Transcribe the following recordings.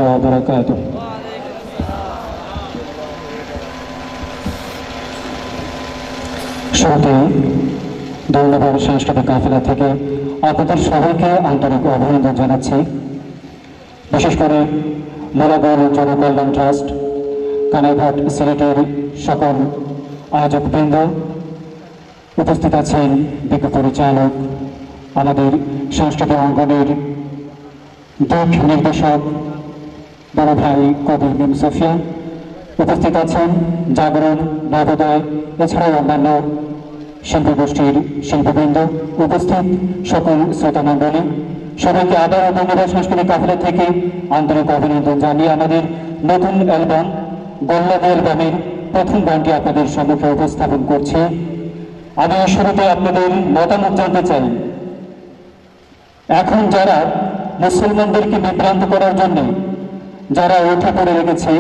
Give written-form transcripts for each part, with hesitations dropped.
وبركاته শুরুতেই দৌলনগর সাংস্কৃতিক কাফেলা থেকে আপনাদের সবাইকে আন্তরিক অভিনন্দন জানাচ্ছি। বিশেষ করে মোলাগড় জনকল্যাণ ট্রাস্ট, কানাইঘাট সিলেটের সকল আয়োজকবৃন্দ, উপস্থিত আছেন বিজ্ঞ পরিচালক, আমাদের সাংস্কৃতিক অঙ্গনের দিক নির্দেশক বড় ভাই কবির বিন সুফিয়ান, উপস্থিত আছেন জাগরণ, নবোদয়, এছাড়াও অন্যান্য শিল্পী গোষ্ঠীর শিল্পবৃন্দ, উপস্থিত সকল শ্রোতামণ্ডলী, সবাইকে আবারও দৌলনগর সাংস্কৃতিক কাফেলা থেকে আন্তরিক অভিনন্দন জানিয়ে আমাদের নতুন অ্যালবাম গোল্লাদি অ্যালবামের প্রথম গানটি আপনাদের সম্মুখে উপস্থাপন করছি। আমি শুরুতে আপনাদের মতামত জানতে চাই। এখন যারা মুসলমানদেরকে বিভ্রান্ত করার জন্য যারা উঠে পড়ে রেখেছে,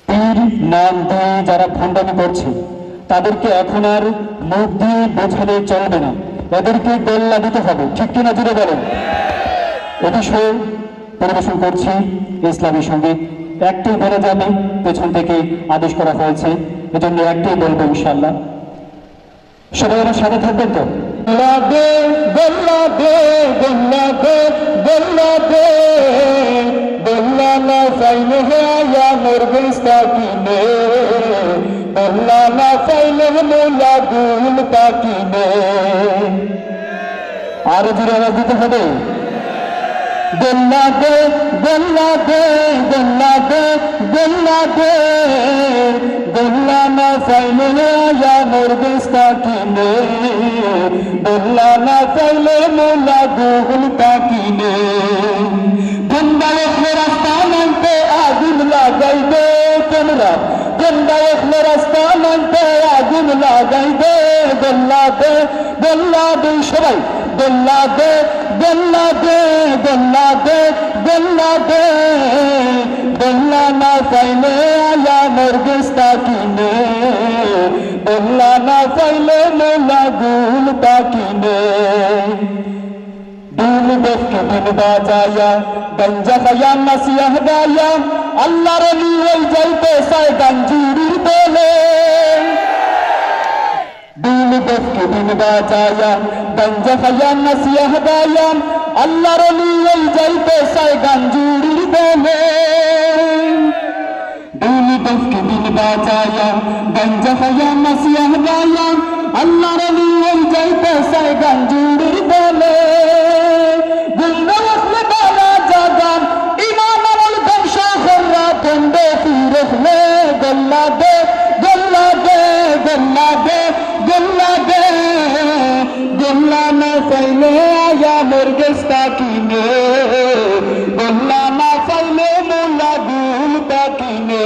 পীর নাম দিয়ে যারা ভণ্ডামি করছে, তাদেরকে এখন আর মুখ দিয়ে বোঝালে চলবে না, এদেরকে গোল্লা দিতে হবে। ঠিক কিনা জুড়ে বলেন? এ বিষয়ে পরিবেশন করছি ইসলামী সঙ্গীত। একটাই বলা যাবে, পেছন থেকে আদেশ করা হয়েছে, এজন্য একটাই বলবো ইনশাআল্লাহ। সবাই আমার সাথে থাকবেন তো? গোল্লাদে গোল্লাদে গোল্লাদে গোল্লাদে গোল্লা না চাইলে আয়া মুরগিস্তা কিনে, গোল্লা না চাইলে মোলা গুল কিনে। আরো জোরে আওয়াজ দিতে হবে। গোল্লাদে গোল্লাদে গোল্লাদে গোল্লাদে গোল্লা না চাইলে আয়া মুরগিস্তা কিনে, গোল্লা না চাইলে মোলা গুল কিনে। গঙ্গা উঠলে রাস্তা নামতে আগুন লাগাইবে তোমরা, গঙ্গা উঠলে রাস্তা নামতে আগুন লাগাইবে। গোল্লাদে গোল্লাদে সবাই গোল্লাদে গোল্লাদে গোল্লাদে গোল্লাদে গোল্লা না চাইলে আয়া মুরগিস্তা কিনে, গোল্লা না চাইলে মোলা গুল কিনে। डूल देख के दिन बाजाया गंजा खया नसिया गाया, अल्लाह रली वही जाइते साय गंजीरी बोले। डूल देख के दिन बाजाया गंजा खया नसिया गाया, अल्लाह रली वही जाइते साय गंजीरी बोले। डूल देख के दिन बाजाया गंजा खया नसिया गाया, अल्लाह रली वही जाइते साय गंजीरी बोले। गोल्लादे गोल्लादे गोल्लादे गोल्लादे गोल्ला ना चाइले आया मुरगिस्ता किने, गोल्ला ना चाइले मोला गुल किने।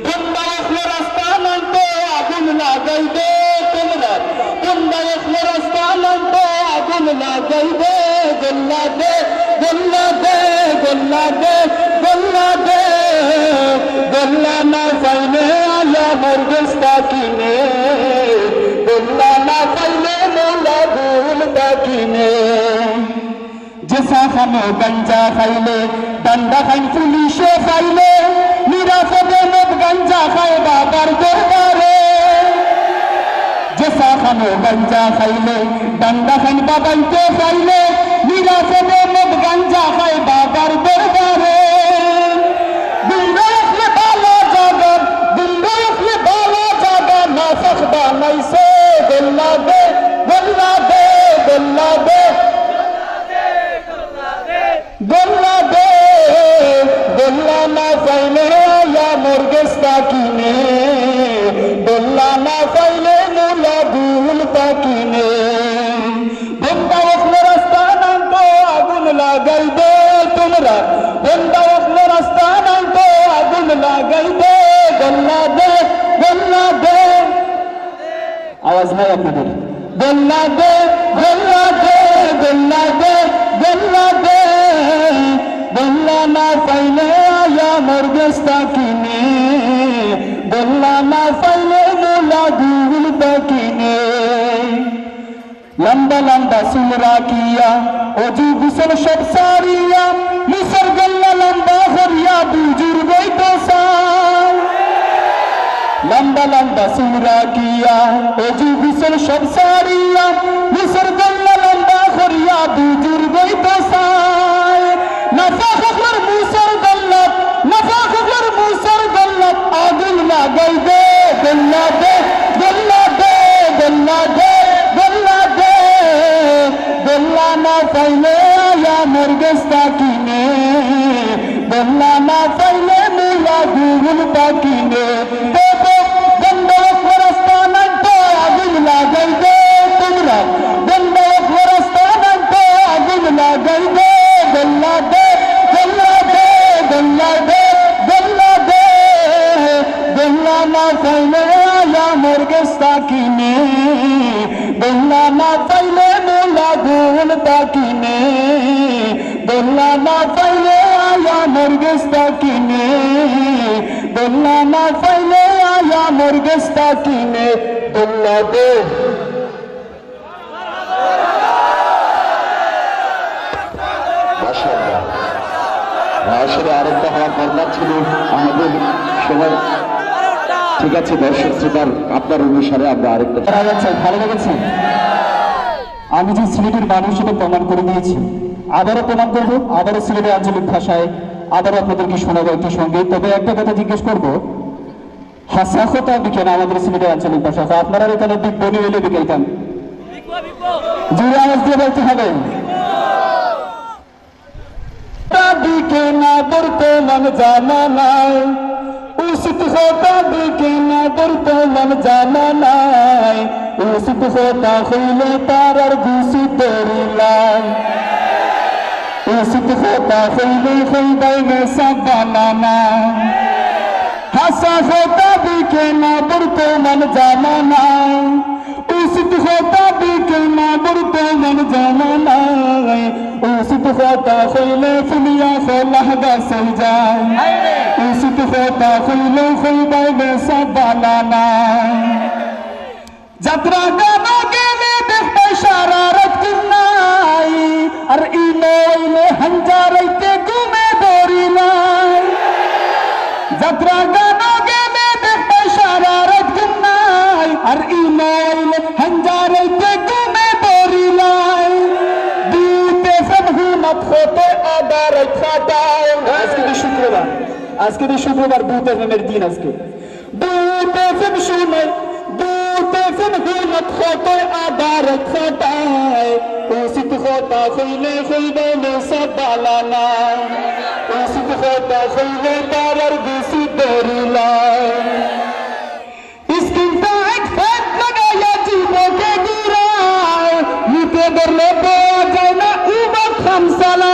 गंगा उठले रास्ता नामते आগুন লাগাইবে তোমরা, গঙ্গা উঠলে রাস্তা নামতে আগুন লাগাইবে। গোল্লাদে গোল্লাদে গোল্লাদে গোল্লাদে গোল্লা না চাইলে আয়া মুরগিস্তা কিনে, গোল্লা না চাইলে মোলা গুল কিনে। জেসা খানো গঞ্জা খাইলে ডান্ডা খাইন পুলিশে খাইলে, নিরাপদে লোক গঞ্জা খায় বাবার দরবারে। জেসা খানো গঞ্জা খাইলে ডান্ডা খাইন বাবাইতে খাইলে, নিরাপদে লোক গঞ্জা খায় বাবার দরবারে। বানাইছে গোল্লাদে গোল্লাদে গোল্লাদে গোল্লাদে গোল্লা না চাইলে আয়া মুরগিস্তা কিনে, গোল্লা না চাইলে মোলা গুল কিনে। গঙ্গা উঠলে রাস্তা নামতে আগুন লাগাইবে তোমরা, গঙ্গা উঠলে রাস্তা নামতে আগুন লাগাইবে। গোল্লাদে গোল্লাদে आवाज नहीं আপনাদের। গোল্লাদে গোল্লাদে গোল্লাদে গোল্লাদে গোল্লা না চাইলে আয়া মুরগিস্তা কিনে, গোল্লা না চাইলে মোলা গুল কিনে। लंबा लंबा सुल राखिया ओजू गुसल सब सारिया, मिसर गल्ला बुजुर्गों तो साल लंबा लंबा सूरा किया ओजू गुसल सब सारिया मुसर गल्ला लंबा खरिया बुजुर्गों तो साल नफा खबर मुसर गल्ला नफा खबर मुसर गल्ला आगुल लगाई दे गल्ला दे गल्ला दे गल्ला दे गल्ला दे गल्ला ना फैले या मुर्गस्ता कीने गल्ला ना फैले मुला गुल पाकीने देखो गंदा फरस्ताना तो आगुल लगाई दे तुमरा गंदा फरस्ताना तो आगुल लगाई दे गल्ला दे गल्ला दे गल्ला दे गल्ला दे गल्ला ना फैले या मुर्गस्ता कीने गल्ला ना फैले मुला गुल पाकीने गल्ला ना फैले आया मुर्गस्ता कीने गल्ला ना फैले आया मुर्गस्ता कीने गल्ला दे আসলে আরেকটা হওয়ার দরকার ছিল আমাদের সবার ঠিক আছে দর্শক শ্রোতার আপনার অনুসারে আমরা আরেকটা ভালো লেগেছে আমি যে সিলেটের মানুষ সেটা প্রমাণ করে দিয়েছি আবারও প্রমাণ করবো আবারও সিলেটের আঞ্চলিক ভাষায় আবারও আপনাদেরকে শোনাবো একটি সঙ্গে তবে একটা কথা জিজ্ঞেস করবো হাসাখতা বিকেন আমাদের সিলেটের আঞ্চলিক ভাষা আপনারা এখানে দিক বনি হইলে বিকেলতাম জোরে আওয়াজ দিয়ে বলতে হবে দিকে না দরতে মন জানা নাই উচিত হতা দিকে না দরতে মন জানা নাই উচিত হতা হইলে তার আর গুছি দরিলাই উচিত হতা হইলে হইবাই মেসা বানানা হাসা হতা দিকে না দরতে মন জানা নাই উচিত হতা দিকে না দরতে মন জানা নাই উচিত হতা হইলে ফুলিয়া ফলাহগা সজায় উচিত হতা হইলে হইবাই মেসা বানানা যাত্রা গান গেলে দেখতে সারা রাত নাই আর ইলে হাঞ্জারাইতে ঘুমে দরি নাই যাত্রা গান গেলে দেখতে সারা রাত নাই আর ইলে হাঞ্জারাইতে ঘুমে দরি নাই দুতে ফেমহুমত হতে আদার খাটায় আজকে শুক্রবার দুতে ফেমের দিন আজকে দুতে ফেম শুনে हुमत खोते आदारत खोटाए उसित खोता खुले खुलबे में सब डालाना उसित खोता खुले तारर गुसी देरी लाए इसकी ताक फट लगाया जीवों के गिराए नीते बरले पे आ जाए ना उमत खमसला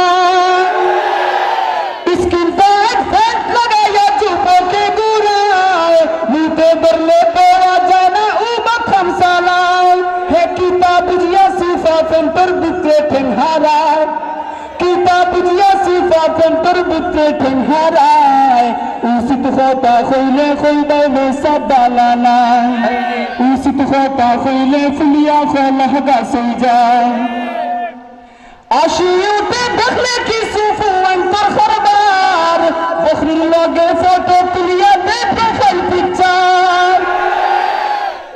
इसकी ताक फट लगाया जीवों के गिराए नीते बरले पे आ जाए ना Salam, he kitab jiya sifa center bitre tengharai. Kitab jiya sifa center bitre tengharai. Usit khota khoile khoiba me sabbalana. Usit khota khoile fuliya kholahga sejai. Ashiyute dakhle ki sufu antar kharbar. Bakhril loge photo tuliya de profile picture.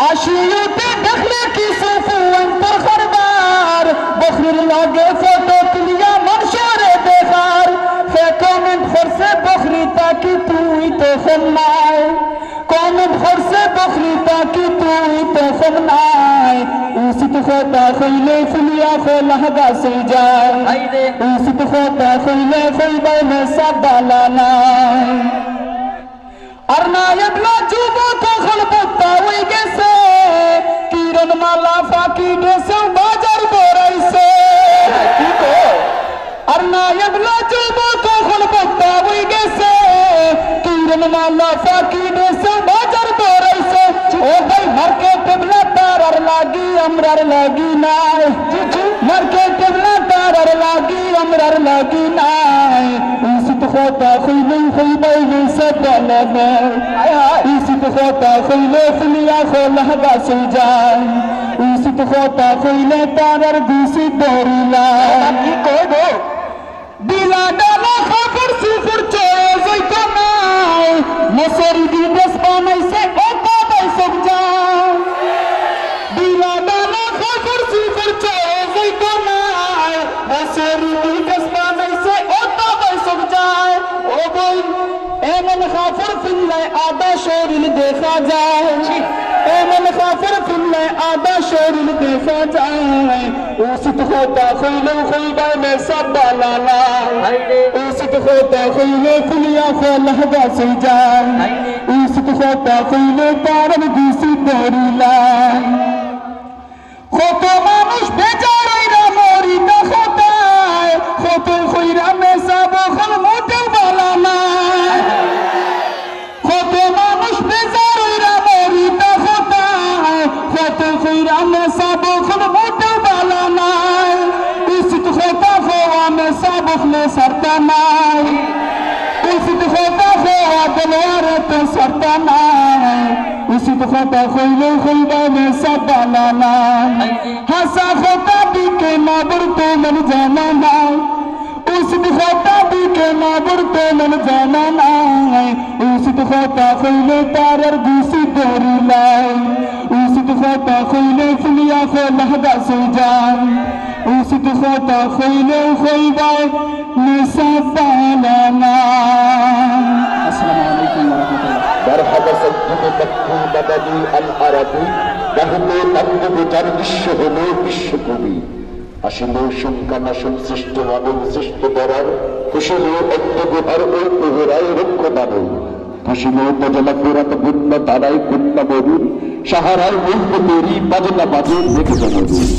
आशियों पे दखले की सूफू अंतर खरबार बखरी लागे photo Tulia मनशारे बेकार है comment खर से बखरी ताकि तू ही तो फरमाए कमेंट खर से बखरी ताकि तू ही तो फरमाए उसी तो खोता खैले फुलिया खोलहगा से जाए उसी तो खोता खैले फैबा में सब डालाना अरनायब ला जुबो तो खलबता हुई गैसे किरण माला फाकी डेसे बाजार बोराई से अरनायब ला जुबो तो खलबता हुई गैसे किरण माला फाकी डेसे बाजार बोराई से ओ भाई मार्केट टेबला तार लागी अमरार लागी नाय मार्केट टेबला तार लागी अमरार लागी नाय उसित खोता खुले खुलबे में सब डालना उसित खोता खुले फुलिया खोलहगा सजाय उसित खोता खुले तारर गुसी दरिला দিলা ডালা খবর সুফর চয়ে যাইতো না মসরি দিবস বানাইছে কত বৈশক যায় দিলা ডালা খবর সুফর চয়ে যাইতো না মসরি দিবস বানাইছে কত বৈশক যায় ও বই এমন খাফর ফিল্লায় আদা শরীর দেখা যায় এমন খাফর ফিল্লায় আদা শরীর দেখা যায় উচিত হতা হইলে হইবাই মে সব বালালা উচিত হতা হইলে ফুলিয়া ফলাহ গাছে যায় উচিত হতা হইলে তারম গুছি দরিলাই কত মানুষ বেচারাইরা মরিতা খতায় কত কইরা মেসা বখল মোটেও বালা নাই কত মানুষ বেচারাইরা মরিতা খতায় কত কইরা মেসা বখল মোটেও বালা নাই উচিত কথা হওয়া মেসা বখলে সারতা নাই উচিত কথা হওয়া দেলোয়ারতে সারতা নাই উচিত কথা হইলে হইবা মেসা বালা নাই হাসা কথা দিকে মাবর তো মন জানা নাই উচিত কথা দিকে মাবর তো মন জানা নাই উচিত কথা হইলে তারার গুছি দরিলাই উচিত কথা হইলে ফুলিয়া ফলাহ গাছে যায় উচিত কথা হইলে হইবা মেসা বালা নাই আসসালামু আলাইকুম ওয়া রাহমাতুল্লাহ مرحبا سيد مكتوب بدني العربي বহুতে তান্ডব যার বিশ্ব হল বিশ্বকবি আসি মৌসুম কানাসুম সৃষ্ট মানব সৃষ্ট করার খুশিল অন্তগুহার ওই প্রহরায় রক্ষ দানব খুশিল উপজেলা পুরাত বুন্ন তারাই পুণ্য মরুর সাহারায় মুখ তৈরি বাজনা বাজে দেখে মরুর